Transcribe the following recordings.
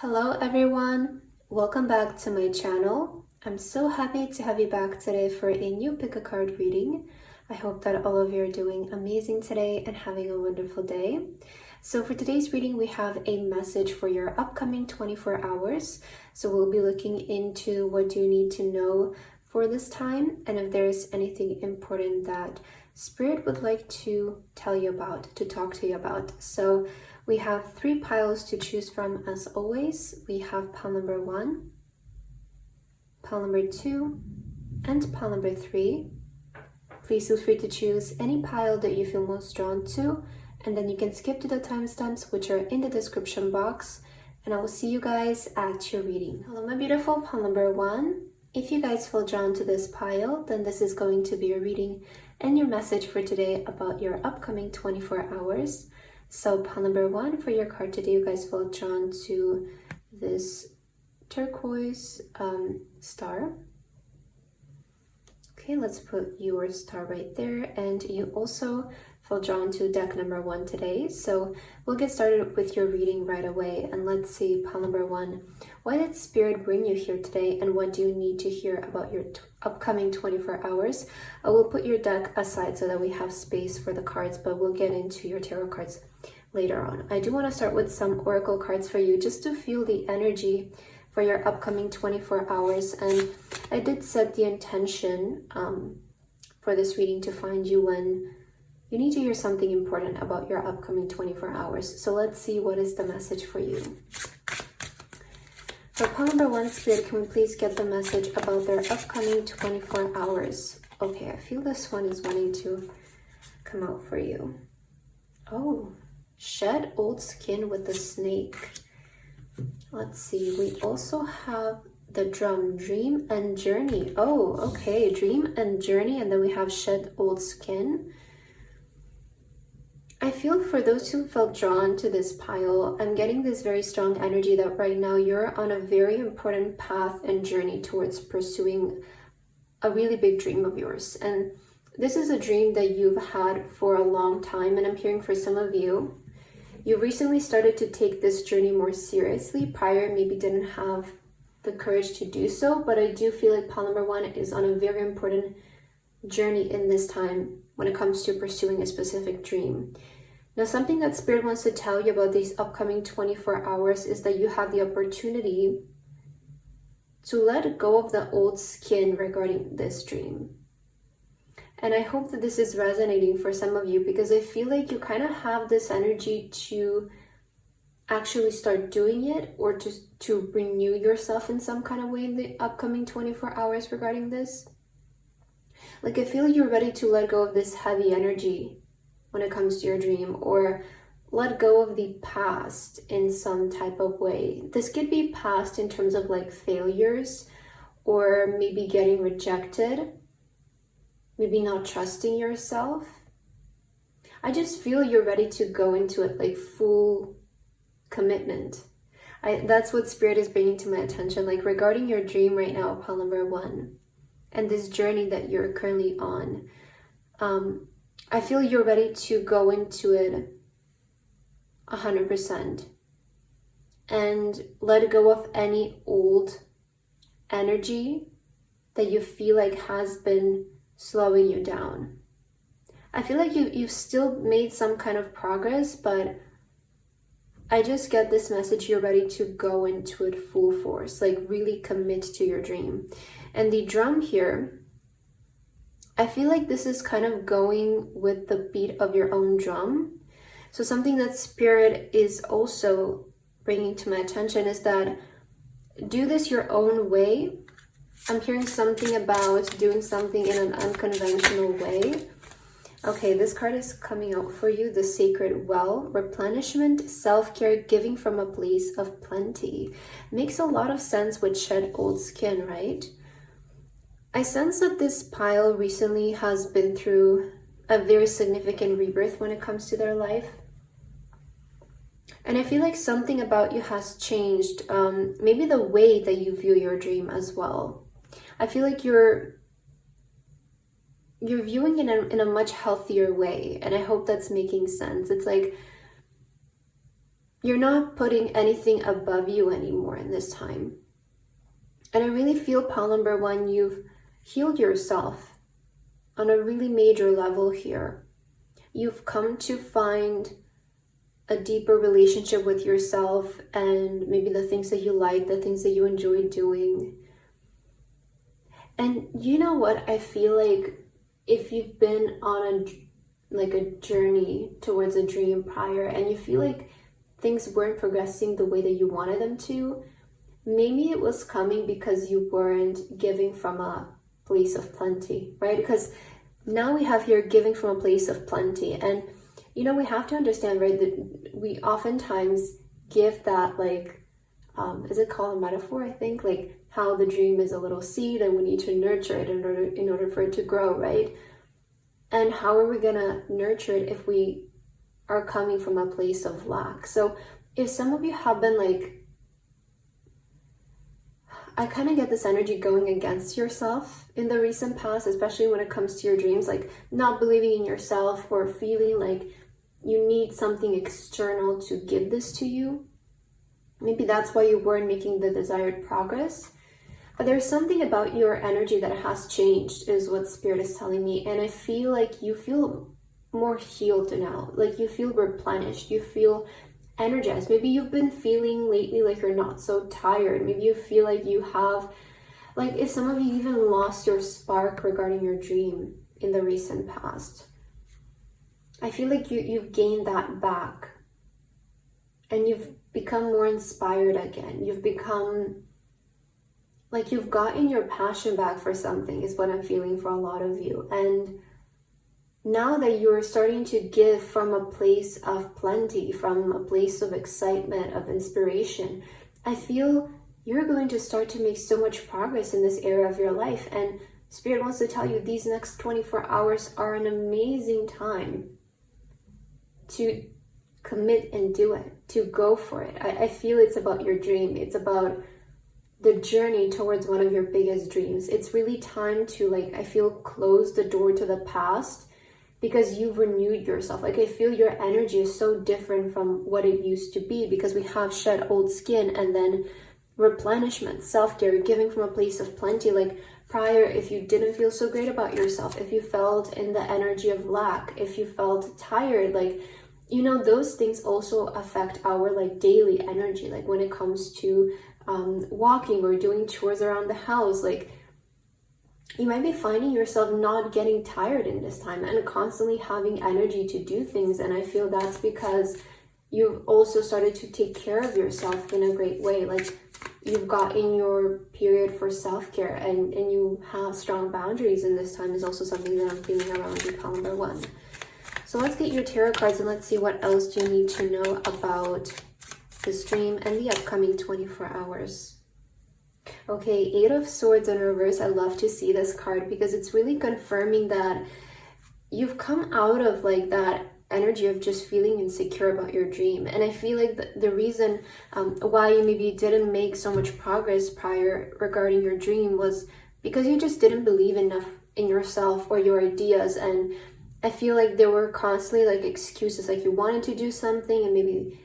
Hello everyone, welcome back to my channel. I'm so happy to have you back today for a new pick a card reading. I hope that all of you are doing amazing today and having a wonderful day. So for today's reading, we have a message for your upcoming 24 hours. So we'll be looking into what you need to know for this time and if there's anything important that Spirit would like to tell you about, to talk to you about. So we have 3 piles to choose from as always. We have pile number 1, pile number 2, and pile number 3. Please feel free to choose any pile that you feel most drawn to, and then you can skip to the timestamps which are in the description box, and I will see you guys at your reading. Hello my beautiful pile number 1. If you guys feel drawn to this pile, then this is going to be your reading and your message for today about your upcoming 24 hours. So pile number 1 for your card today, you guys feel drawn to this turquoise star. Okay, let's put your star right there. And you also feel drawn to deck number 1 today. So we'll get started with your reading right away. And let's see, pile number 1. Why did Spirit bring you here today? And what do you need to hear about your upcoming 24 hours? I will put your deck aside so that we have space for the cards, but we'll get into your tarot cards later on. I do want to start with some oracle cards for you just to feel the energy for your upcoming 24 hours. And I did set the intention for this reading to find you when you need to hear something important about your upcoming 24 hours. So let's see what is the message for you. For pile number 1, Spirit, can we please get the message about their upcoming 24 hours? Okay, I feel this one is wanting to come out for you. Oh, shed old skin with the snake. Let's see, we also have the drum, dream and journey. Oh, okay, dream and journey, and then we have shed old skin. I feel for those who felt drawn to this pile, I'm getting this very strong energy that right now you're on a very important path and journey towards pursuing a really big dream of yours. And this is a dream that you've had for a long time, and I'm hearing for some of you, you recently started to take this journey more seriously. Prior, maybe didn't have the courage to do so, but I do feel like pile number 1 is on a very important journey in this time when it comes to pursuing a specific dream. Now, something that Spirit wants to tell you about these upcoming 24 hours is that you have the opportunity to let go of the old skin regarding this dream. And I hope that this is resonating for some of you, because I feel like you kind of have this energy to actually start doing it, or to renew yourself in some kind of way in the upcoming 24 hours regarding this. Like, I feel you're ready to let go of this heavy energy when it comes to your dream, or let go of the past in some type of way. This could be past in terms of like failures, or maybe getting rejected, maybe not trusting yourself. I just feel you're ready to go into it like full commitment. That's what Spirit is bringing to my attention, like regarding your dream right now, pile number 1, and this journey that you're currently on. I feel you're ready to go into it 100% and let go of any old energy that you feel like has been slowing you down. I feel like you've still made some kind of progress, but I just get this message you're ready to go into it full force, like really commit to your dream. And the drum here, I feel like this is kind of going with the beat of your own drum. So something that Spirit is also bringing to my attention is that do this your own way. I'm hearing something about doing something in an unconventional way. Okay, this card is coming out for you, the Sacred Well, replenishment, self-care, giving from a place of plenty. Makes a lot of sense with shed old skin, right? I sense that this pile recently has been through a very significant rebirth when it comes to their life. And I feel like something about you has changed, maybe the way that you view your dream as well. I feel like you're viewing it in a much healthier way, and I hope that's making sense. It's like you're not putting anything above you anymore in this time. And I really feel, pile number one, you've healed yourself on a really major level here. You've come to find a deeper relationship with yourself and maybe the things that you like, the things that you enjoy doing. And you know what? I feel like if you've been on a journey towards a dream prior and you feel like things weren't progressing the way that you wanted them to, maybe it was coming because you weren't giving from a place of plenty, right? Because now we have here giving from a place of plenty. And you know, we have to understand, right, that we oftentimes give that, like, is it called a metaphor? I think, like how the dream is a little seed and we need to nurture it in order for it to grow, right? And how are we gonna nurture it if we are coming from a place of lack? So if some of you have been like, I kind of get this energy going against yourself in the recent past, especially when it comes to your dreams, like not believing in yourself or feeling like you need something external to give this to you. Maybe that's why you weren't making the desired progress. But there's something about your energy that has changed, is what Spirit is telling me. And I feel like you feel more healed now. Like you feel replenished. You feel energized. Maybe you've been feeling lately like you're not so tired. Maybe you feel like you have, like if some of you even lost your spark regarding your dream in the recent past. I feel like you've gained that back. And you've become more inspired again. You've become, like you've gotten your passion back for something, is what I'm feeling for a lot of you. And now that you're starting to give from a place of plenty, from a place of excitement, of inspiration, I feel you're going to start to make so much progress in this area of your life. And Spirit wants to tell you these next 24 hours are an amazing time to commit and do it, to go for it. I feel it's about your dream. It's about the journey towards one of your biggest dreams. It's really time to, like, I feel, close the door to the past because you've renewed yourself. Like I feel your energy is so different from what it used to be because we have shed old skin, and then replenishment, self-care, giving from a place of plenty. Like prior, if you didn't feel so great about yourself, if you felt in the energy of lack, if you felt tired, like, you know, those things also affect our like daily energy. Like when it comes to walking or doing chores around the house, like you might be finding yourself not getting tired in this time and constantly having energy to do things. And I feel that's because you've also started to take care of yourself in a great way. Like you've gotten your period for self-care and you have strong boundaries in this time, is also something that I'm feeling around you, pile number one. So let's get your tarot cards and let's see what else do you need to know about this dream and the upcoming 24 hours. Okay, 8 of Swords in reverse. I love to see this card because it's really confirming that you've come out of like that energy of just feeling insecure about your dream. And I feel like the reason why you maybe didn't make so much progress prior regarding your dream was because you just didn't believe enough in yourself or your ideas. And I feel like there were constantly like excuses, like you wanted to do something and maybe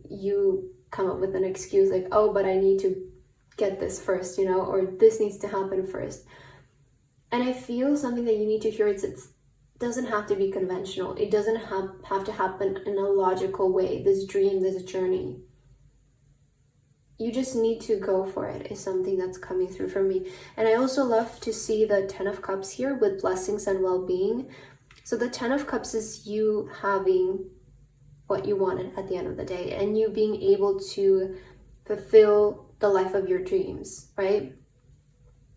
you come up with an excuse like, oh, but I need to get this first, you know, or this needs to happen first. And I feel something that you need to hear, it doesn't have to be conventional. It doesn't have to happen in a logical way. This dream, this journey, you just need to go for it, is something that's coming through for me. And I also love to see the 10 of Cups here with blessings and well-being. So the 10 of Cups is you having what you wanted at the end of the day and you being able to fulfill the life of your dreams, right?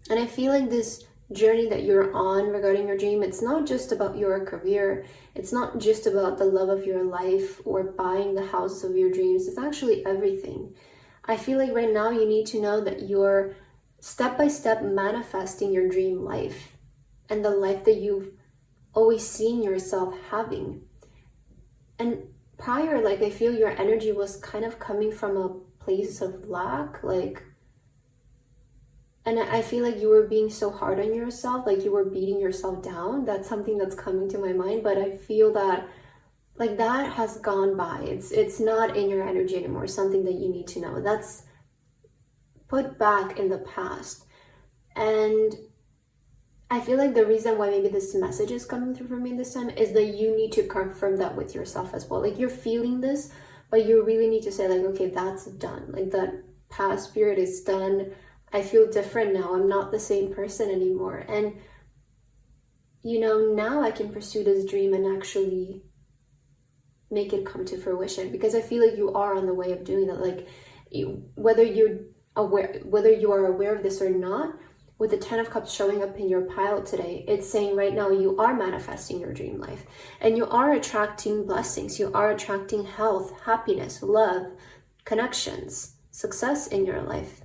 And I feel like this journey that you're on regarding your dream, it's not just about your career. It's not just about the love of your life or buying the house of your dreams. It's actually everything. I feel like right now you need to know that you're step by step manifesting your dream life and the life that you've always seen yourself having. And prior, like I feel your energy was kind of coming from a place of lack, like, and I feel like you were being so hard on yourself, like you were beating yourself down. That's something that's coming to my mind. But I feel that like that has gone by. It's not in your energy anymore, something that you need to know. That's put back in the past. And I feel like the reason why maybe this message is coming through for me this time is that you need to confirm that with yourself as well. Like you're feeling this, but you really need to say like, okay, that's done. Like that past period is done. I feel different now. I'm not the same person anymore. And, you know, now I can pursue this dream and actually make it come to fruition, because I feel like you are on the way of doing that. Like whether you are aware of this or not, with the 10 of Cups showing up in your pile today, it's saying right now you are manifesting your dream life and you are attracting blessings. You are attracting health, happiness, love, connections, success in your life.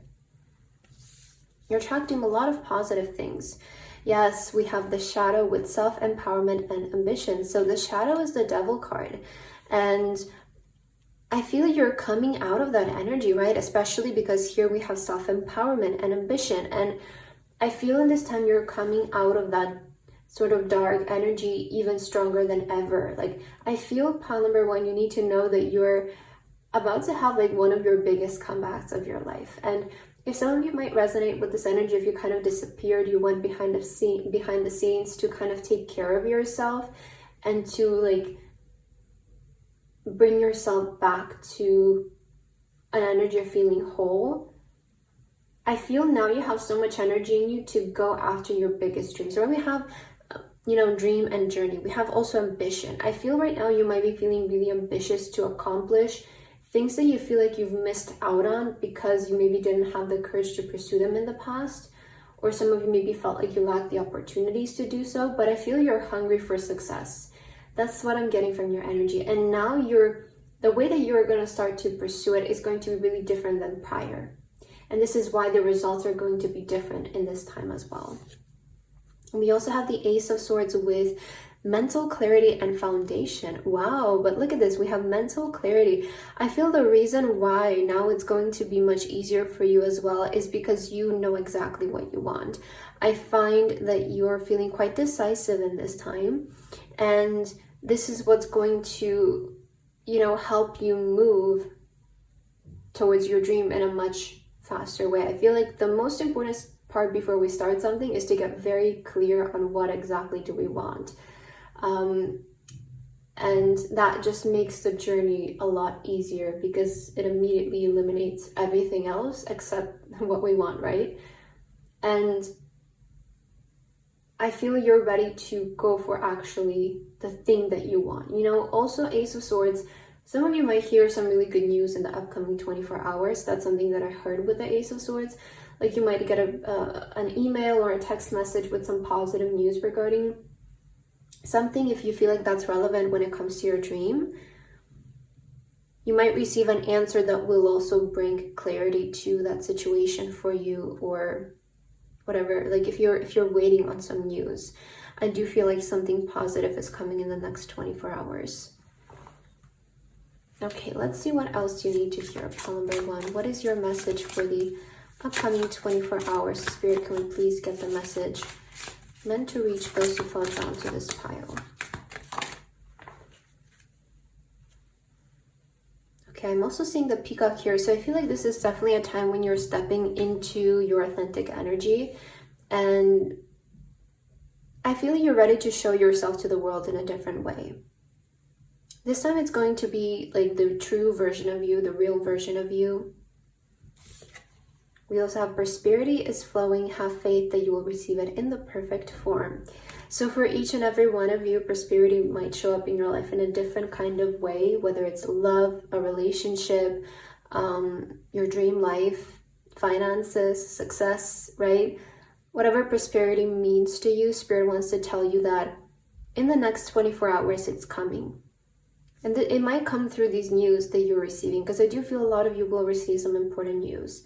You're attracting a lot of positive things. Yes, we have the shadow with self-empowerment and ambition. So the shadow is the devil card. And I feel you're coming out of that energy, right? Especially because here we have self-empowerment and ambition. And I feel in this time you're coming out of that sort of dark energy even stronger than ever. Like I feel, pile number 1, you need to know that you're about to have like one of your biggest comebacks of your life. And if some of you might resonate with this energy, if you kind of disappeared, you went behind the scenes to kind of take care of yourself and to like bring yourself back to an energy of feeling whole. I feel now you have so much energy in you to go after your biggest dreams. So when we have, you know, dream and journey, we have also ambition. I feel right now you might be feeling really ambitious to accomplish things that you feel like you've missed out on because you maybe didn't have the courage to pursue them in the past. Or some of you maybe felt like you lacked the opportunities to do so, but I feel you're hungry for success. That's what I'm getting from your energy. And now the way that you're going to start to pursue it is going to be really different than prior. And this is why the results are going to be different in this time as well. And we also have the Ace of Swords with mental clarity and foundation. Wow, but look at this. We have mental clarity. I feel the reason why now it's going to be much easier for you as well is because you know exactly what you want. I find that you're feeling quite decisive in this time. And this is what's going to, you know, help you move towards your dream in a much faster way. I feel like the most important part before we start something is to get very clear on what exactly do we want. And that just makes the journey a lot easier because it immediately eliminates everything else except what we want, right? And I feel you're ready to go for actually the thing that you want. You know, also Ace of Swords, some of you might hear some really good news in the upcoming 24 hours. That's something that I heard with the Ace of Swords. Like you might get an email or a text message with some positive news regarding something. If you feel like that's relevant when it comes to your dream, you might receive an answer that will also bring clarity to that situation for you or whatever. Like if you're waiting on some news, I do feel like something positive is coming in the next 24 hours. Okay, let's see what else you need to hear. Pile number 1, what is your message for the upcoming 24 hours? Spirit, can we please get the message meant to reach those who fall down to this pile? Okay, I'm also seeing the peacock here. So I feel like this is definitely a time when you're stepping into your authentic energy. And I feel like you're ready to show yourself to the world in a different way. This time it's going to be like the true version of you, the real version of you. We also have prosperity is flowing. Have faith that you will receive it in the perfect form. So for each and every one of you, prosperity might show up in your life in a different kind of way, whether it's love, a relationship, your dream life, finances, success, right? Whatever prosperity means to you, Spirit wants to tell you that in the next 24 hours, it's coming. And it might come through these news that you're receiving, because I do feel a lot of you will receive some important news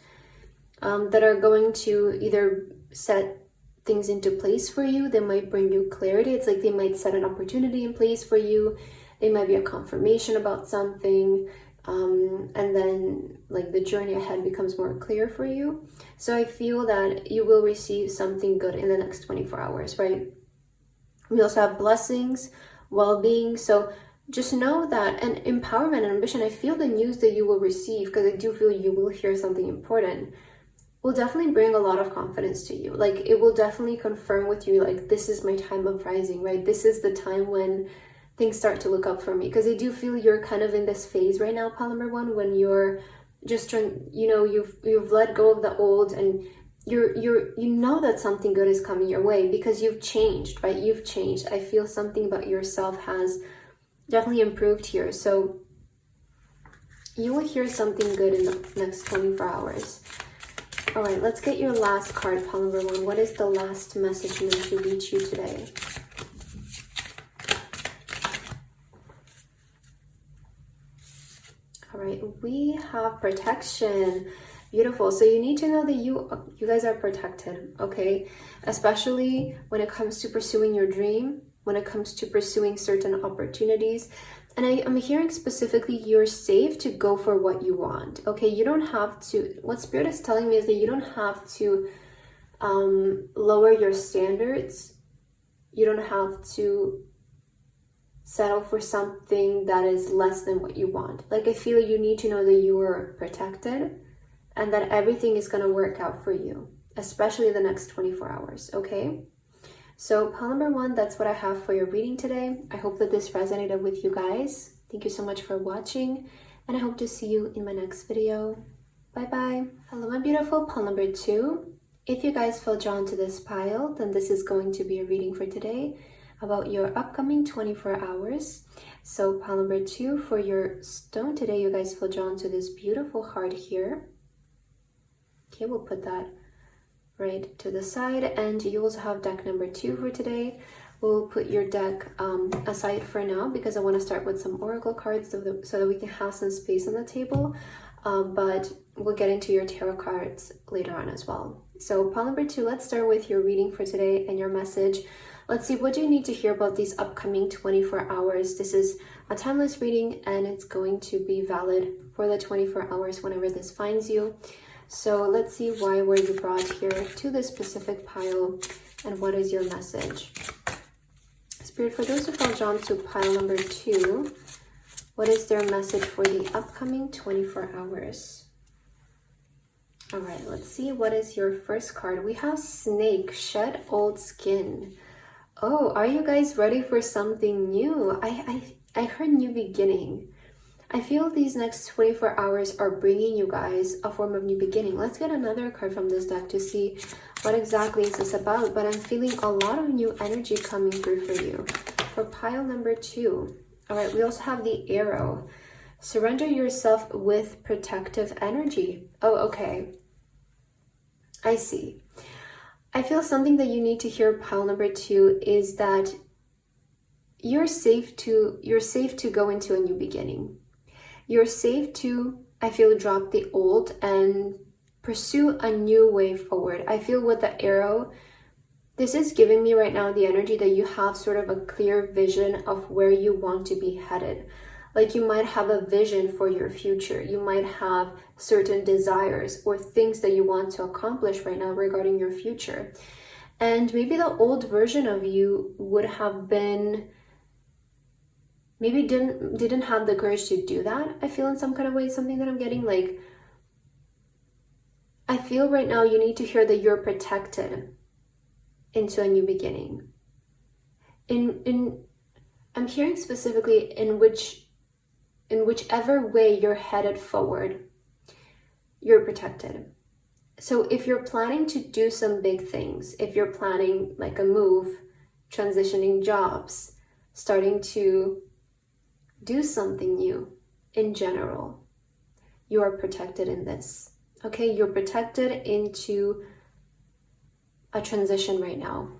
that are going to either set things into place for you. They might bring you clarity. It's like they might set an opportunity in place for you. They might be a confirmation about something. And then like the journey ahead becomes more clear for you. So I feel that you will receive something good in the next 24 hours, right? We also have blessings, well-being. So just know that, and empowerment and ambition, I feel the news that you will receive, because I do feel you will hear something important, will definitely bring a lot of confidence to you. Like, it will definitely confirm with you, like, this is my time of rising, right? This is the time when things start to look up for me. Because I do feel you're kind of in this phase right now, pile number one, when you're just trying, you know, you've let go of the old, and you know that something good is coming your way because you've changed, right? You've changed. I feel something about yourself has definitely improved here. So you will hear something good in the next 24 hours. All right, let's get your last card, pile number one. What is the last message meant to reach you today? All right, we have protection. Beautiful. So you need to know that you guys are protected, okay? Especially when it comes to pursuing your dream, when it comes to pursuing certain opportunities. And I'm hearing specifically you're safe to go for what you want, okay? You don't have to, what Spirit is telling me is that you don't have to lower your standards. You don't have to settle for something that is less than what you want. Like, I feel you need to know that you are protected and that everything is going to work out for you, especially the next 24 hours, okay? So pile number one, that's what I have for your reading today. I hope that this resonated with you guys. Thank you so much for watching, and I hope to see you in my next video. Bye-bye. Hello, my beautiful pile number two. If you guys feel drawn to this pile, then this is going to be a reading for today about your upcoming 24 hours. So pile number two, for your stone today, you guys feel drawn to this beautiful heart here. Okay, we'll put that right to the side, and you also have deck number two for today. We'll put your deck aside for now because I want to start with some oracle cards so that we can have some space on the table, but we'll get into your tarot cards later on as well. So pile number two, let's start with your reading for today and your message. Let's see, what do you need to hear about these upcoming 24 hours? This is a timeless reading, and it's going to be valid for the 24 hours whenever this finds you. So let's see, why were you brought here to this specific pile, and what is your message? Spirit, for those who fell drawn to pile number two, what is their message for the upcoming 24 hours? All right, let's see, what is your first card? We have Snake, Shed Old Skin. Oh, are you guys ready for something new? I heard new beginning. I feel these next 24 hours are bringing you guys a form of new beginning. Let's get another card from this deck to see what exactly is this about. But I'm feeling a lot of new energy coming through for you. For pile number two. All right, we also have the Arrow. Surrender yourself with protective energy. Oh, okay. I see. I feel something that you need to hear, pile number two, is that you're safe to go into a new beginning. You're safe to, I feel, drop the old and pursue a new way forward. I feel with the Arrow, this is giving me right now the energy that you have sort of a clear vision of where you want to be headed. Like, you might have a vision for your future. You might have certain desires or things that you want to accomplish right now regarding your future. And maybe the old version of you would have been, maybe didn't have the courage to do that. I feel in some kind of way, something that I'm getting, like, I feel right now you need to hear that you're protected into a new beginning. I'm hearing specifically in whichever way you're headed forward, you're protected. So if you're planning to do some big things, if you're planning like a move, transitioning jobs, starting to do something new in general, you are protected in this. Okay, you're protected into a transition right now.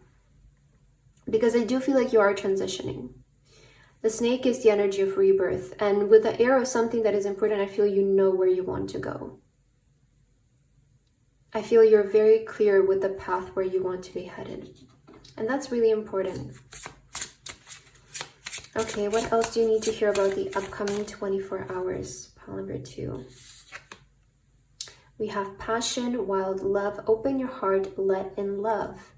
Because I do feel like you are transitioning. The snake is the energy of rebirth. And with the Arrow, something that is important, I feel you know where you want to go. I feel you're very clear with the path where you want to be headed. And that's really important. Okay, what else do you need to hear about the upcoming 24 hours? Pile number two. We have passion, wild love. Open your heart, let in love.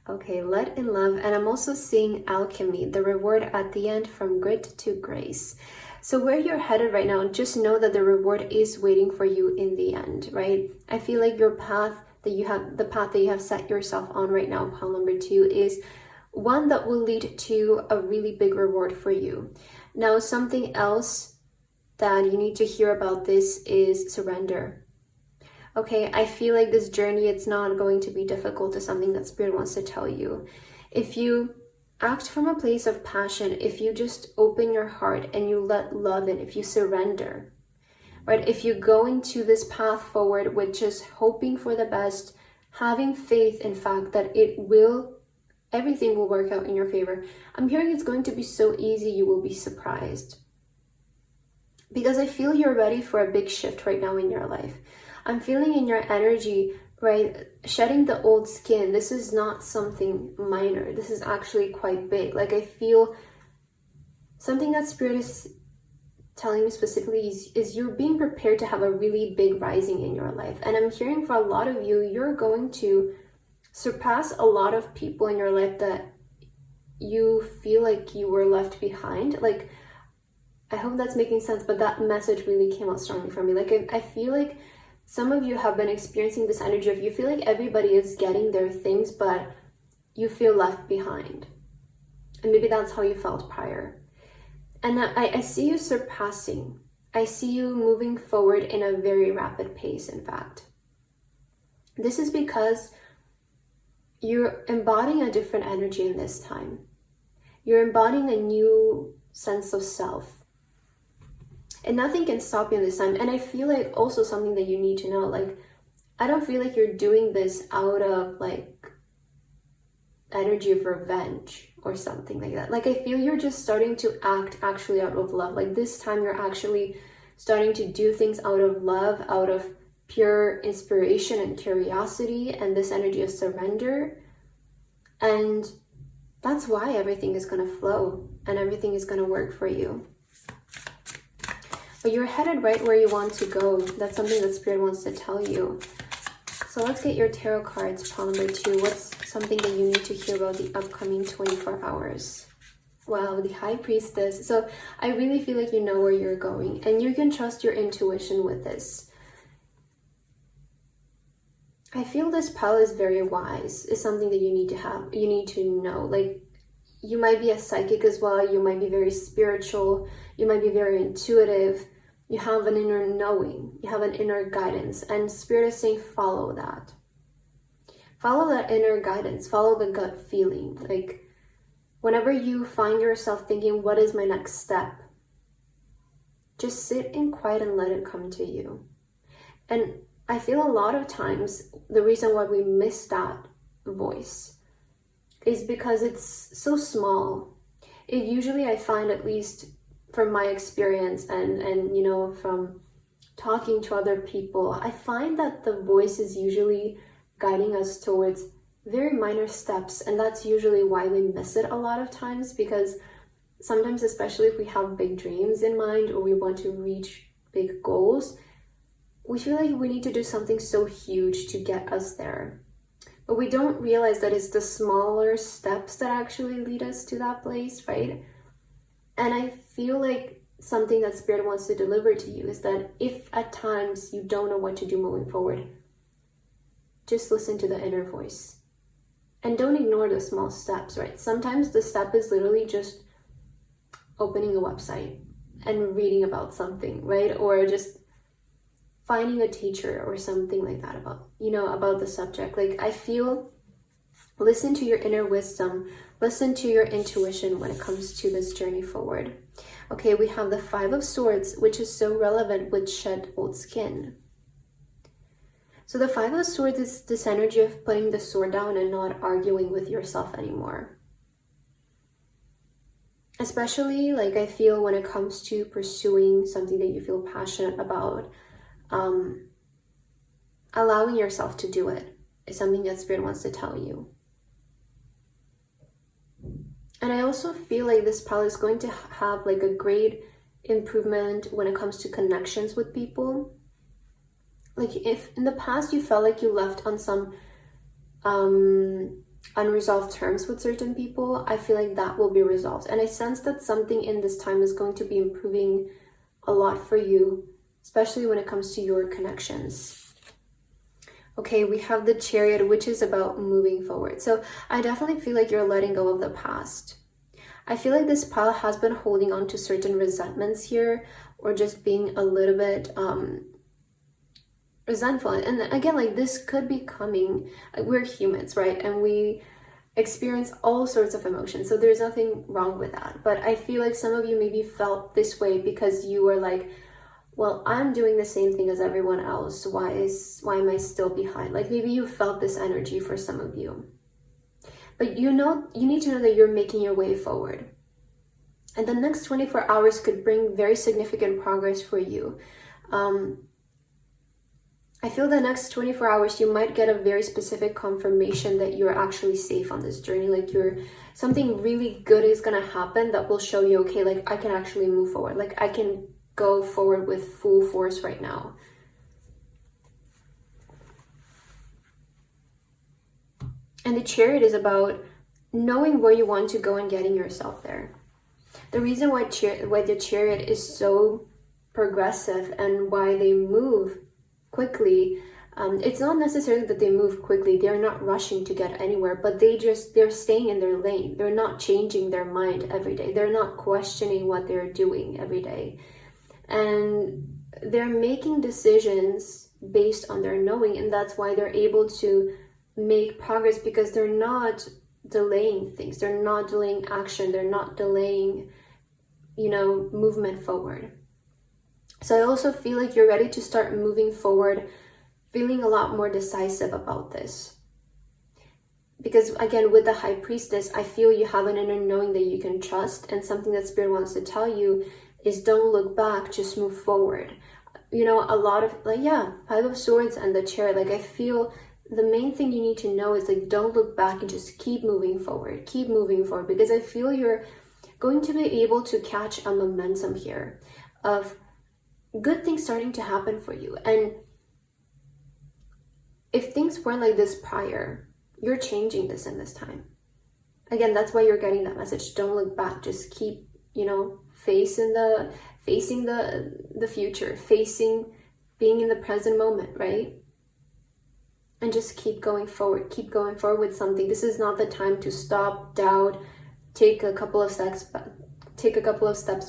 Okay, let in love. And I'm also seeing alchemy, the reward at the end, from grit to grace. So where you're headed right now, just know that the reward is waiting for you in the end, right? I feel like your path that you have, the path that you have set yourself on right now, pile number 2, is one that will lead to a really big reward for you. Now, something else that you need to hear about this is surrender. Okay, I feel like this journey, it's not going to be difficult, is something that Spirit wants to tell you. If you act from a place of passion, if you just open your heart and you let love in, if you surrender, right? If you go into this path forward with just hoping for the best, having faith, in fact, that everything will work out in your favor. I'm hearing it's going to be so easy, you will be surprised. Because I feel you're ready for a big shift right now in your life. I'm feeling in your energy, right, shedding the old skin. This is not something minor. This is actually quite big. Like, I feel something that Spirit is telling me specifically is you're being prepared to have a really big rising in your life. And I'm hearing for a lot of you, you're going to surpass a lot of people in your life that you feel like you were left behind. Like, I hope that's making sense, but that message really came out strongly for me. Like, I feel like some of you have been experiencing this energy of you feel like everybody is getting their things, but you feel left behind. And maybe that's how you felt prior. And I see you surpassing. I see you moving forward in a very rapid pace, in fact. This is because you're embodying a different energy in this time. You're embodying a new sense of self. And nothing can stop you in this time. And I feel like also something that you need to know, like, I don't feel like you're doing this out of like energy of revenge or something like that. Like, I feel you're just starting to act actually out of love. Like, this time you're actually starting to do things out of love, out of pure inspiration and curiosity, and this energy of surrender. And that's why everything is going to flow and everything is going to work for you. But you're headed right where you want to go. That's something that Spirit wants to tell you. So let's get your tarot cards, pile number 2. What's something that you need to hear about the upcoming 24 hours? Wow, the High Priestess. So I really feel like you know where you're going, and you can trust your intuition with this. I feel this pile is very wise. It's something that you need to have. You need to know. Like, you might be a psychic as well. You might be very spiritual. You might be very intuitive. You have an inner knowing. You have an inner guidance. And Spirit is saying, follow that. Follow that inner guidance. Follow the gut feeling. Like, whenever you find yourself thinking, what is my next step? Just sit in quiet and let it come to you. And I feel a lot of times the reason why we miss that voice is because it's so small. It usually, I find, at least from my experience and you know, from talking to other people, I find that the voice is usually guiding us towards very minor steps, and that's usually why we miss it a lot of times, because sometimes, especially if we have big dreams in mind or we want to reach big goals, we feel like we need to do something so huge to get us there. But we don't realize that it's the smaller steps that actually lead us to that place, right? And I feel like something that Spirit wants to deliver to you is that if at times you don't know what to do moving forward, just listen to the inner voice. And don't ignore the small steps, right? Sometimes the step is literally just opening a website and reading about something, right? Or just finding a teacher or something like that about, you know, about the subject. Like, I feel, listen to your inner wisdom, listen to your intuition when it comes to this journey forward. Okay, we have the 5 of Swords, which is so relevant with shed old skin. So the 5 of Swords is this energy of putting the sword down and not arguing with yourself anymore. Especially, like, I feel when it comes to pursuing something that you feel passionate about, allowing yourself to do it is something that Spirit wants to tell you. And I also feel like this pile is going to have like a great improvement when it comes to connections with people. Like, if in the past you felt like you left on some unresolved terms with certain people, I feel like that will be resolved. And I sense that something in this time is going to be improving a lot for you, especially when it comes to your connections. Okay, we have the Chariot, which is about moving forward. So I definitely feel like you're letting go of the past. I feel like this pile has been holding on to certain resentments here, or just being a little bit resentful. And again, like, this could be coming, like, we're humans, right? And we experience all sorts of emotions, so there's nothing wrong with that. But I feel like some of you maybe felt this way because you were like, well, I'm doing the same thing as everyone else, why am I still behind? Like, maybe you felt this energy for some of you. But you need to know that you're making your way forward. And the next 24 hours could bring very significant progress for you. I feel the next 24 hours, you might get a very specific confirmation that you're actually safe on this journey. Like, something really good is going to happen that will show you, okay, like, I can actually move forward. Like, I can go forward with full force right now. And the Chariot is about knowing where you want to go and getting yourself there. The reason why the Chariot is so progressive and why they move quickly, it's not necessarily that they move quickly. They're not rushing to get anywhere, but they're staying in their lane. They're not changing their mind every day. They're not questioning what they're doing every day. And they're making decisions based on their knowing, and that's why they're able to make progress, because they're not delaying things. They're not delaying action. They're not delaying, movement forward. So I also feel like you're ready to start moving forward, feeling a lot more decisive about this. Because again, with the High Priestess, I feel you have an inner knowing that you can trust, and something that Spirit wants to tell you is don't look back, just move forward. A lot of, Five of Swords and the Chariot, like, I feel the main thing you need to know is, like, don't look back and just keep moving forward, because I feel you're going to be able to catch a momentum here of good things starting to happen for you. And if things weren't like this prior, you're changing this in this time. Again, that's why you're getting that message. Don't look back, just keep, facing the future, being in the present moment, right? And just keep going forward with something. This is not the time to stop, doubt, take a couple of steps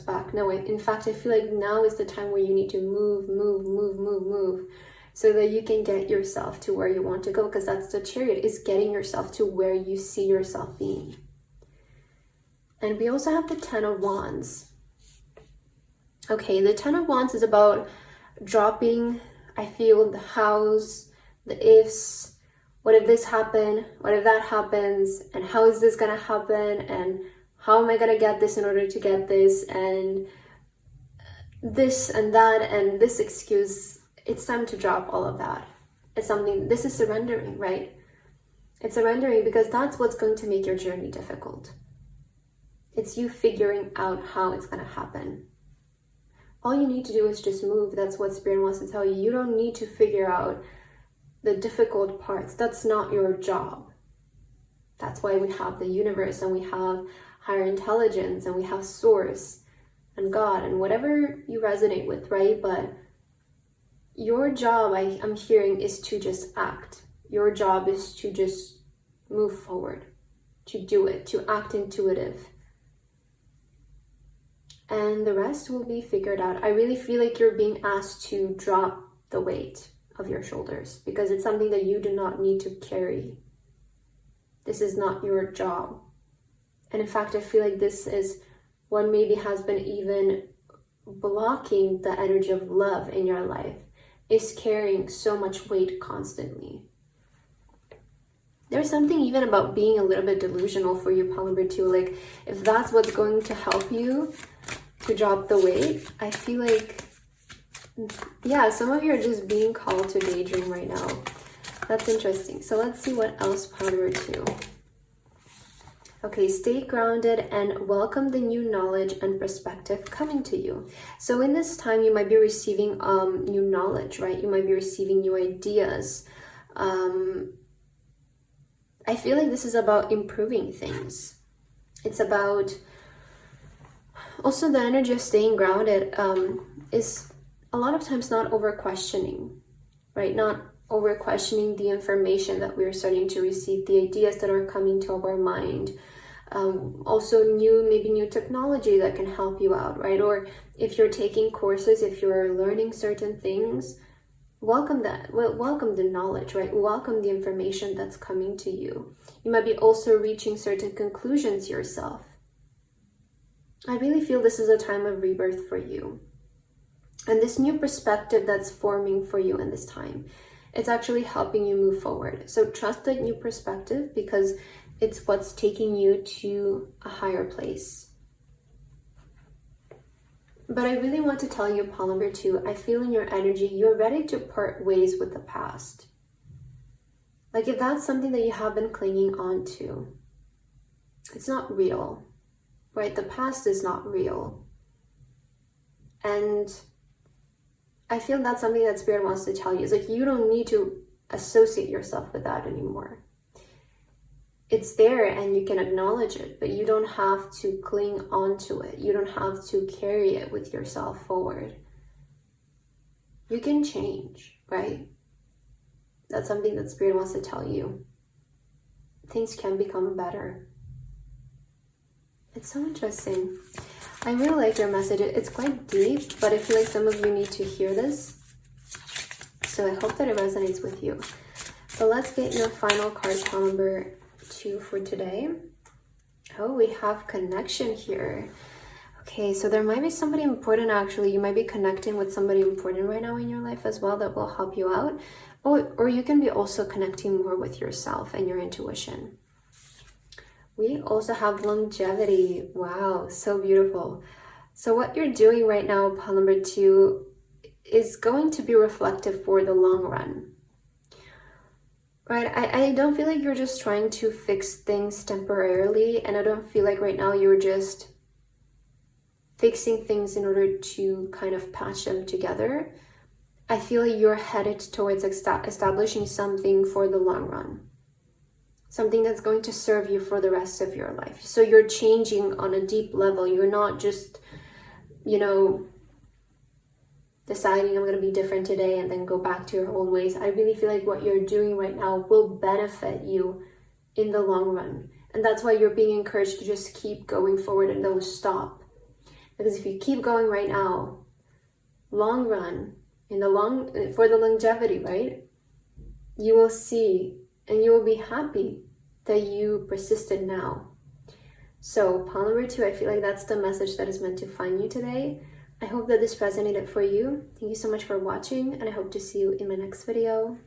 back. No, in fact, I feel like now is the time where you need to move, so that you can get yourself to where you want to go, because that's the Chariot, is getting yourself to where you see yourself being. And we also have the Ten of Wands. Okay, the Ten of Wands is about dropping, I feel, the hows, the ifs. What if this happened? What if that happens? And how is this gonna happen? And how am I gonna get this in order to get this? And this and that and this excuse. It's time to drop all of that. This is surrendering, right? It's surrendering, because that's what's going to make your journey difficult. It's you figuring out how it's gonna happen. All you need to do is just move. That's what Spirit wants to tell you. You don't need to figure out the difficult parts. That's not your job. That's why we have the universe, and we have higher intelligence, and we have Source and God and whatever you resonate with, right? But your job, I'm hearing, is to just act. Your job is to just move forward, to do it, to act intuitive. And the rest will be figured out. I really feel like you're being asked to drop the weight of your shoulders, because it's something that you do not need to carry. This is not your job. And in fact, I feel like this is what maybe has been even blocking the energy of love in your life, is carrying so much weight constantly. There's something even about being a little bit delusional for you, pile number 2. Like, if that's what's going to help you to drop the weight, I feel like, yeah, some of you are just being called to daydream right now. That's interesting. So let's see what else, pile number 2. Okay, stay grounded and welcome the new knowledge and perspective coming to you. So in this time, you might be receiving new knowledge, right? You might be receiving new ideas. I I feel like this is about improving things. It's about also the energy of staying grounded is a lot of times not over questioning, right? Not over questioning the information that we're starting to receive, the ideas that are coming to our mind. Also maybe new technology that can help you out, right? Or if you're taking courses, if you're learning certain things, welcome that. Welcome the knowledge, right? Welcome the information that's coming to you. You might be also reaching certain conclusions yourself. I really feel this is a time of rebirth for you. And this new perspective that's forming for you in this time, it's actually helping you move forward. So trust that new perspective, because it's what's taking you to a higher place. But I really want to tell you, pile number 2, I feel in your energy, you're ready to part ways with the past. Like if that's something that you have been clinging on to, it's not real, right? The past is not real. And I feel that's something that Spirit wants to tell you. It's like you don't need to associate yourself with that anymore. It's there and you can acknowledge it, but you don't have to cling onto it. You don't have to carry it with yourself forward. You can change, right? That's something that Spirit wants to tell you. Things can become better. It's so interesting. I really like your message. It's quite deep, but I feel like some of you need to hear this. So I hope that it resonates with you. So let's get your final card, card number 2 for today. Oh, we have connection here. Okay, so there might be somebody important actually. You might be connecting with somebody important right now in your life as well that will help you out. Or you can be also connecting more with yourself and your intuition. We also have longevity. Wow, so beautiful. So what you're doing right now, pile number 2, is going to be reflective for the long run. Right, I don't feel like you're just trying to fix things temporarily, and I don't feel like right now you're just fixing things in order to kind of patch them together. I feel like you're headed towards establishing something for the long run. Something that's going to serve you for the rest of your life. So you're changing on a deep level. You're not just, deciding I'm going to be different today and then go back to your old ways. I really feel like what you're doing right now will benefit you in the long run. And that's why you're being encouraged to just keep going forward and don't stop. Because if you keep going right now, long run, for the longevity, right? You will see and you will be happy that you persisted now. So pile number 2, I feel like that's the message that is meant to find you today. I hope that this resonated for you. Thank you so much for watching, and I hope to see you in my next video.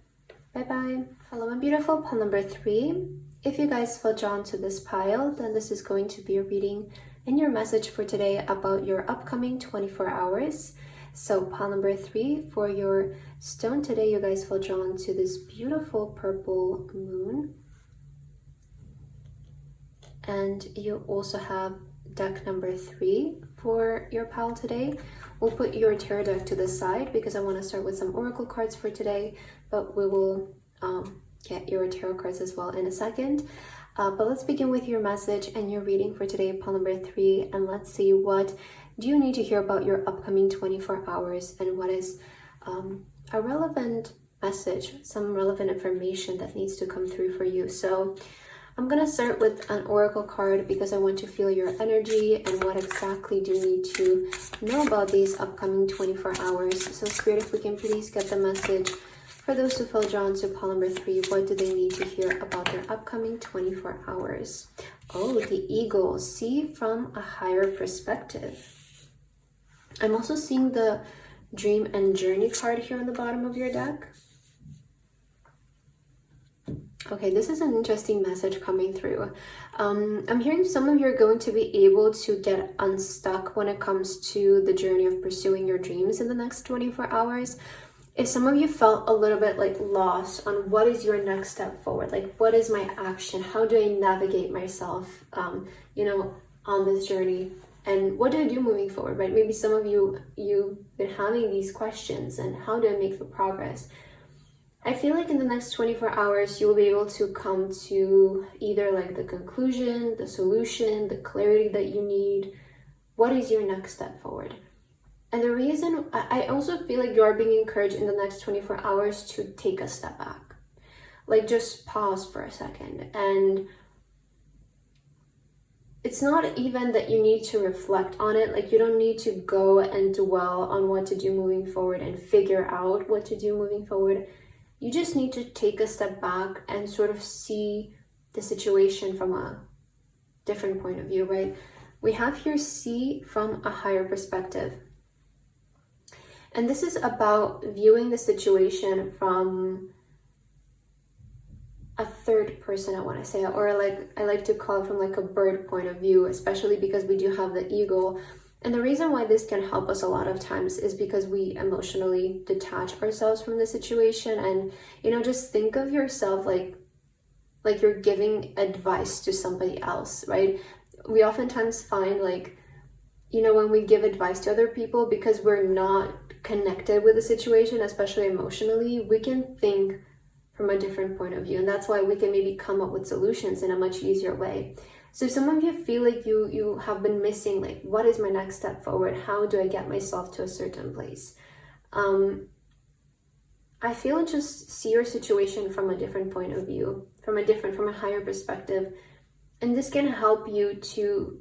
Bye-bye. Hello, my beautiful pile number 3. If you guys feel drawn to this pile, then this is going to be a reading and your message for today about your upcoming 24 hours. So pile number 3 for your stone today, you guys feel drawn to this beautiful purple moon. And you also have deck number 3 for your pile today. We'll put your tarot deck to the side because I want to start with some oracle cards for today, but we will get your tarot cards as well in a second. But let's begin with your message and your reading for today, pile number 3, and let's see what do you need to hear about your upcoming 24 hours and what is a relevant message, some relevant information that needs to come through for you. So I'm going to start with an oracle card because I want to feel your energy and what exactly do you need to know about these upcoming 24 hours. So Spirit, if we can please get the message for those who feel drawn to pile number 3, what do they need to hear about their upcoming 24 hours? Oh, the eagle, see from a higher perspective. I'm also seeing the dream and journey card here on the bottom of your deck. Okay, this is an interesting message coming through. I'm hearing some of you are going to be able to get unstuck when it comes to the journey of pursuing your dreams in the next 24 hours. If some of you felt a little bit like lost on what is your next step forward, like what is my action? How do I navigate myself, on this journey? And what do I do moving forward, right? Maybe some of you've been having these questions and how do I make the progress? I feel like in the next 24 hours, you will be able to come to either like the conclusion, the solution, the clarity that you need. What is your next step forward? And the reason I also feel like you are being encouraged in the next 24 hours to take a step back. Like just pause for a second. And it's not even that you need to reflect on it. Like you don't need to go and dwell on what to do moving forward and figure out what to do moving forward. You just need to take a step back and sort of see the situation from a different point of view, right? We have here see from a higher perspective. And this is about viewing the situation from a third person, I want to say, or like I like to call it from like a bird point of view, especially because we do have the eagle. And the reason why this can help us a lot of times is because we emotionally detach ourselves from the situation. And, you know, just think of yourself like you're giving advice to somebody else, right? We oftentimes find like, you know, when we give advice to other people, because we're not connected with the situation, especially emotionally, we can think from a different point of view. And that's why we can maybe come up with solutions in a much easier way. So some of you feel like you have been missing, like, what is my next step forward? How do I get myself to a certain place? I feel just see your situation from a different point of view, from a higher perspective. And this can help you to,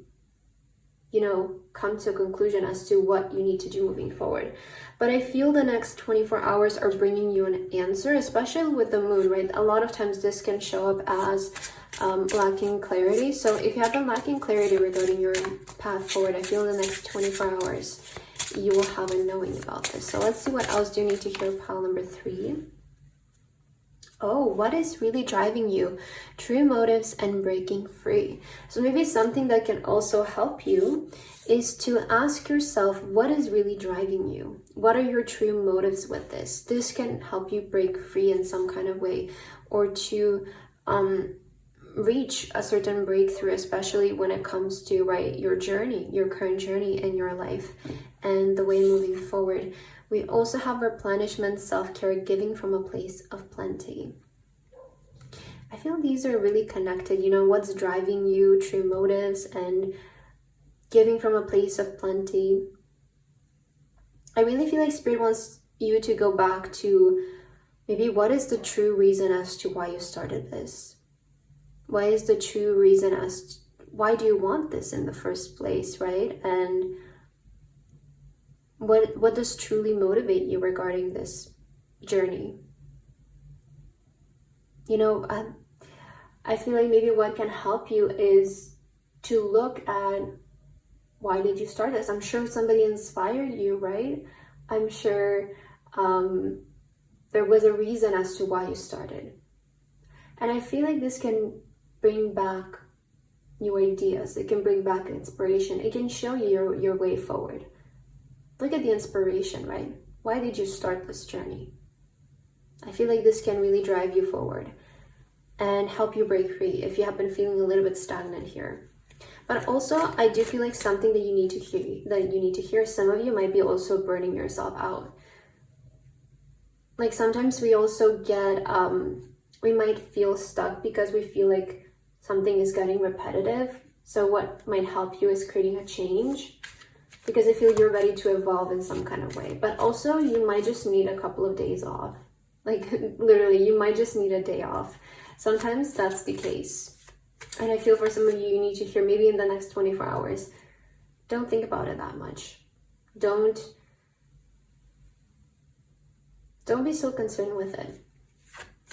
you know, come to a conclusion as to what you need to do moving forward. But I feel the next 24 hours are bringing you an answer, especially with the moon, right? A lot of times this can show up as lacking clarity. So if you have been lacking clarity regarding your path forward, I feel the next 24 hours you will have a knowing about this. So let's see what else do you need to hear, pile number 3. Oh, what is really driving you? True motives and breaking free. So maybe something that can also help you is to ask yourself, what is really driving you? What are your true motives with this? This can help you break free in some kind of way, or to reach a certain breakthrough, especially when it comes to, right, your journey, your current journey in your life and the way moving forward. We also have replenishment, self-care, giving from a place of plenty. I feel these are really connected. You know, what's driving you, true motives, and giving from a place of plenty. I really feel like Spirit wants you to go back to maybe what is the true reason as to why you started this? Why is the true reason as to, why do you want this in the first place, right? And what does truly motivate you regarding this journey? You know, I feel like maybe what can help you is to look at, why did you start this? I'm sure somebody inspired you, right? I'm sure there was a reason as to why you started. And I feel like this can bring back new ideas. It can bring back inspiration. It can show you your way forward. Look at the inspiration, right? Why did you start this journey? I feel like this can really drive you forward and help you break free if you have been feeling a little bit stagnant here. But also, I do feel like something that you need to hear. Some of you might be also burning yourself out. Like sometimes we also get, we might feel stuck because we feel like something is getting repetitive. So what might help you is creating a change, because I feel you're ready to evolve in some kind of way. But also you might just need a couple of days off. Like literally, you might just need a day off. Sometimes that's the case. And I feel for some of you, you need to hear maybe in the next 24 hours, don't think about it that much. Don't be so concerned with it.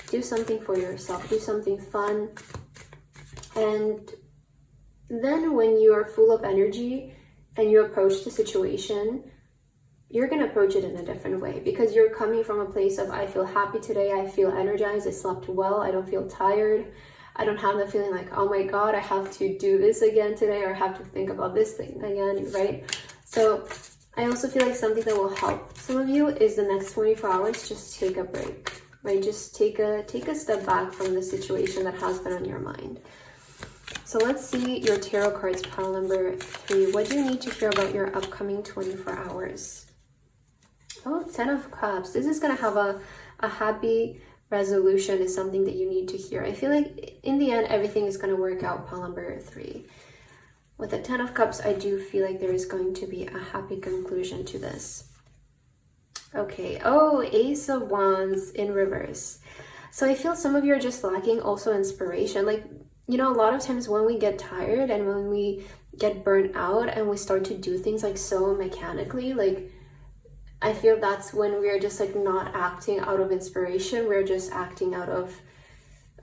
Do something for yourself. Do something fun. And then when you are full of energy and you approach the situation, you're going to approach it in a different way, because you're coming from a place of, I feel happy today. I feel energized. I slept well. I don't feel tired. I don't have the feeling like, oh my God, I have to do this again today, or I have to think about this thing again, right? So I also feel like something that will help some of you is the next 24 hours, just take a break, right? Just take a step back from the situation that has been on your mind. So let's see your tarot cards, pile number 3. What do you need to hear about your upcoming 24 hours? Oh, 10 of Cups. This is going to have a happy resolution is something that you need to hear. I feel like in the end, everything is going to work out, pile number 3. With the 10 of Cups, I do feel like there is going to be a happy conclusion to this. Okay, oh, Ace of Wands in reverse. So I feel some of you are just lacking also inspiration. Like, you know, a lot of times when we get tired and when we get burnt out and we start to do things like so mechanically, like, I feel that's when we're just like not acting out of inspiration. We're just acting out of,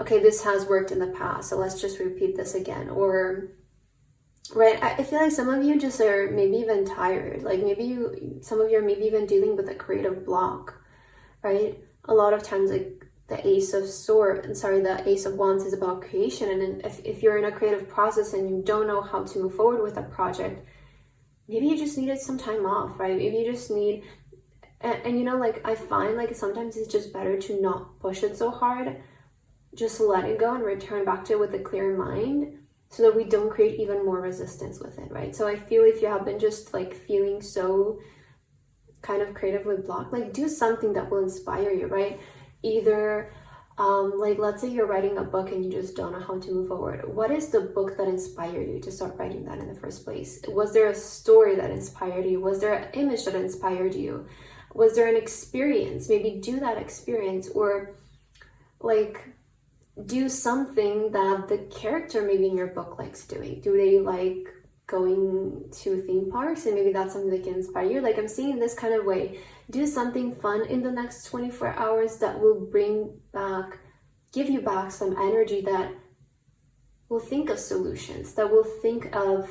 okay, this has worked in the past, so let's just repeat this again. Or, right, I feel like some of you just are maybe even tired. Like some of you are maybe even dealing with a creative block, right? A lot of times, like the Ace of Wands is about creation. And if you're in a creative process and you don't know how to move forward with a project, maybe you just needed some time off, right? Maybe you just need, and you know, like I find like sometimes it's just better to not push it so hard. Just let it go and return back to it with a clear mind, so that we don't create even more resistance with it, right? So I feel if you have been just like feeling so kind of creatively blocked, like do something that will inspire you, right? Either like let's say you're writing a book and you just don't know how to move forward. What is the book that inspired you to start writing that in the first place? Was there a story that inspired you? Was there an image that inspired you? Was there an experience? Maybe do that experience, or like do something that the character maybe in your book likes doing. Do they like going to theme parks? And maybe that's something that can inspire you. Like I'm seeing in this kind of way, do something fun in the next 24 hours that will give you back some energy, that will think of solutions, that will think of,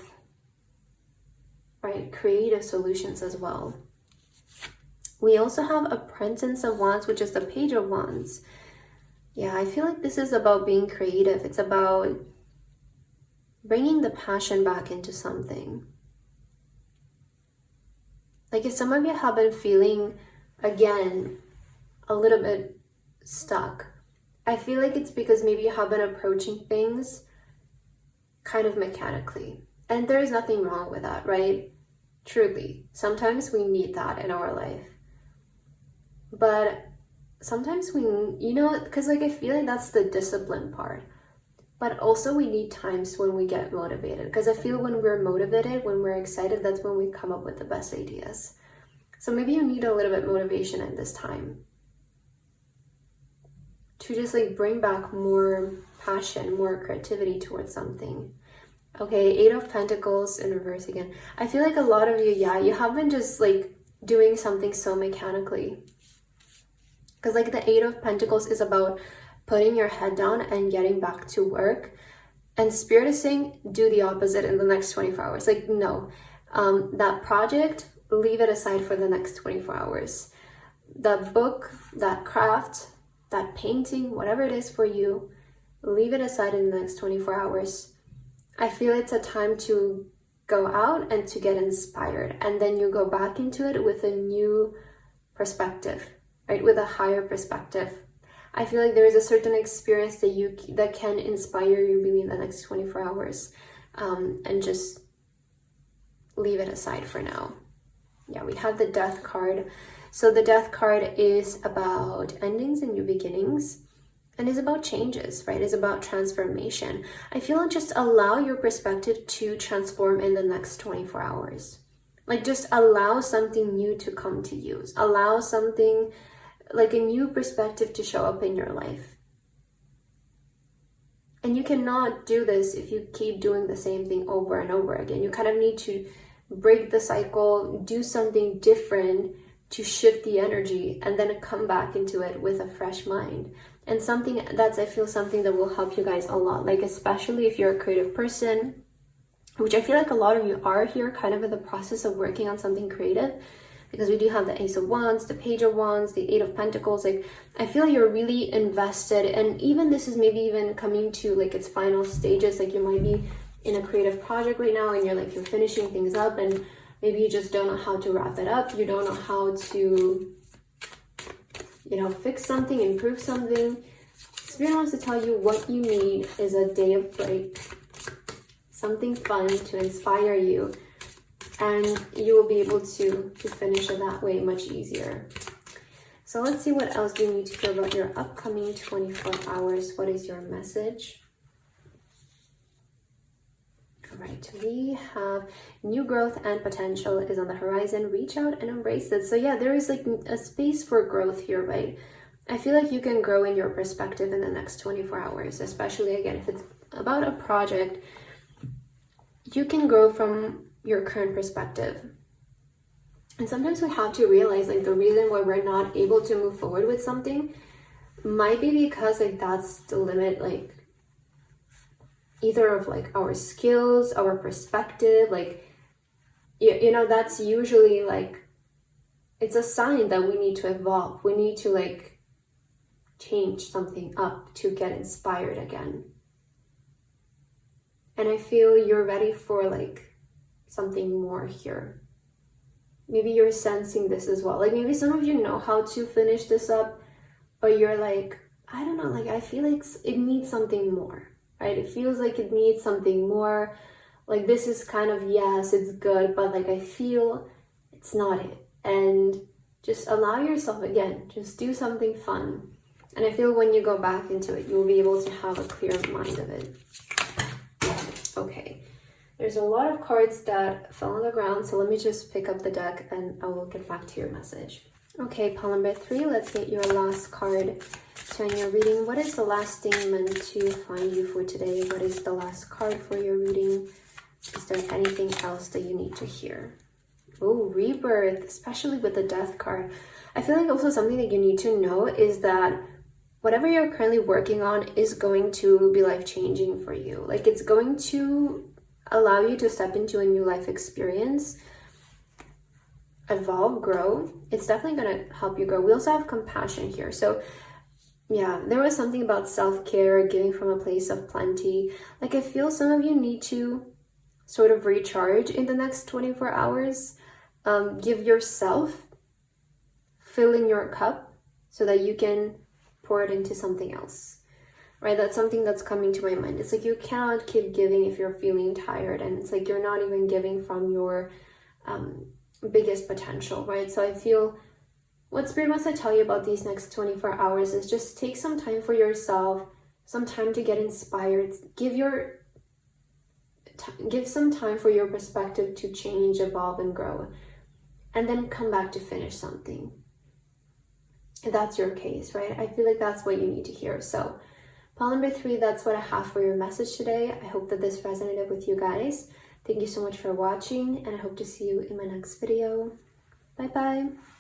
right, creative solutions as well. We also have a Princess of Wands, which is the Page of Wands. Yeah, I feel like this is about being creative. It's about bringing the passion back into something. Like if some of you have been feeling, again, a little bit stuck, I feel like it's because maybe you have been approaching things kind of mechanically. And there is nothing wrong with that, right? Truly. Sometimes we need that in our life. But sometimes we, you know, because like I feel like that's the discipline part. But also we need times when we get motivated, because I feel when we're motivated, when we're excited, that's when we come up with the best ideas. So maybe you need a little bit motivation at this time to just like bring back more passion, more creativity towards something. Okay, 8 of Pentacles in reverse again. I feel like a lot of you, yeah, you have been just like doing something so mechanically. Because like the 8 of Pentacles is about putting your head down and getting back to work. And Spirit is saying, do the opposite in the next 24 hours. Like, no, that project, leave it aside for the next 24 hours. That book, that craft, that painting, whatever it is for you, leave it aside in the next 24 hours. I feel it's a time to go out and to get inspired. And then you go back into it with a new perspective, right? With a higher perspective. I feel like there is a certain experience that can inspire you really in the next 24 hours, and just leave it aside for now. Yeah, we have the Death card. So the Death card is about endings and new beginnings, and is about changes, right? It's about transformation. I feel like just allow your perspective to transform in the next 24 hours. Like just allow something new to come to you. Allow something like a new perspective to show up in your life. And you cannot do this if you keep doing the same thing over and over again. You kind of need to break the cycle, do something different to shift the energy, and then come back into it with a fresh mind. And something that's, I feel, something that will help you guys a lot, like especially if you're a creative person, which I feel like a lot of you are here, kind of in the process of working on something creative. Because we do have the Ace of Wands, the Page of Wands, the 8 of Pentacles. Like, I feel you're really invested. And even this is maybe even coming to like its final stages. Like you might be in a creative project right now and you're finishing things up, and maybe you just don't know how to wrap it up. You don't know how to, you know, fix something, improve something. Spirit wants to tell you what you need is a day of break. Something fun to inspire you. And you will be able to finish it that way much easier. So let's see what else you need to hear about your upcoming 24 hours. What is your message? All right, we have new growth and potential is on the horizon. Reach out and embrace it. So yeah, there is like a space for growth here, right? I feel like you can grow in your perspective in the next 24 hours, especially again, if it's about a project, you can grow from your current perspective. And sometimes we have to realize like the reason why we're not able to move forward with something might be because like that's the limit, like either of like our skills, our perspective, like, you know, that's usually like, it's a sign that we need to evolve. We need to like change something up to get inspired again. And I feel you're ready for like something more here. Maybe you're sensing this as well. Like maybe some of you know how to finish this up, but you're like, I don't know, like I feel like it needs something more, right? It feels like it needs something more. Like this is kind of, yes, it's good, but like I feel it's not it. And just allow yourself, again, just do something fun. And I feel when you go back into it, you'll be able to have a clear mind of it. Okay. There's a lot of cards that fell on the ground, so let me just pick up the deck and I will get back to your message. Okay, pile number 3, let's get your last card. So in your reading, what is the last thing meant to find you for today? What is the last card for your reading? Is there anything else that you need to hear? Oh, rebirth, especially with the death card. I feel like also something that you need to know is that whatever you're currently working on is going to be life-changing for you. Like it's going to allow you to step into a new life experience, evolve, grow. It's definitely going to help you grow. We also have compassion here. So yeah, there was something about self-care, giving from a place of plenty. Like I feel some of you need to sort of recharge in the next 24 hours. Give yourself, fill in your cup so that you can pour it into something else. Right, that's something that's coming to my mind. It's like you cannot keep giving if you're feeling tired, and it's like you're not even giving from your biggest potential, right? So I feel what Spirit wants to tell you about these next 24 hours is just take some time for yourself, some time to get inspired. Give some time for your perspective to change, evolve, and grow, and then come back to finish something. If that's your case, right? I feel like that's what you need to hear. So pile number 3, that's what I have for your message today. I hope that this resonated with you guys. Thank you so much for watching, and I hope to see you in my next video. Bye-bye.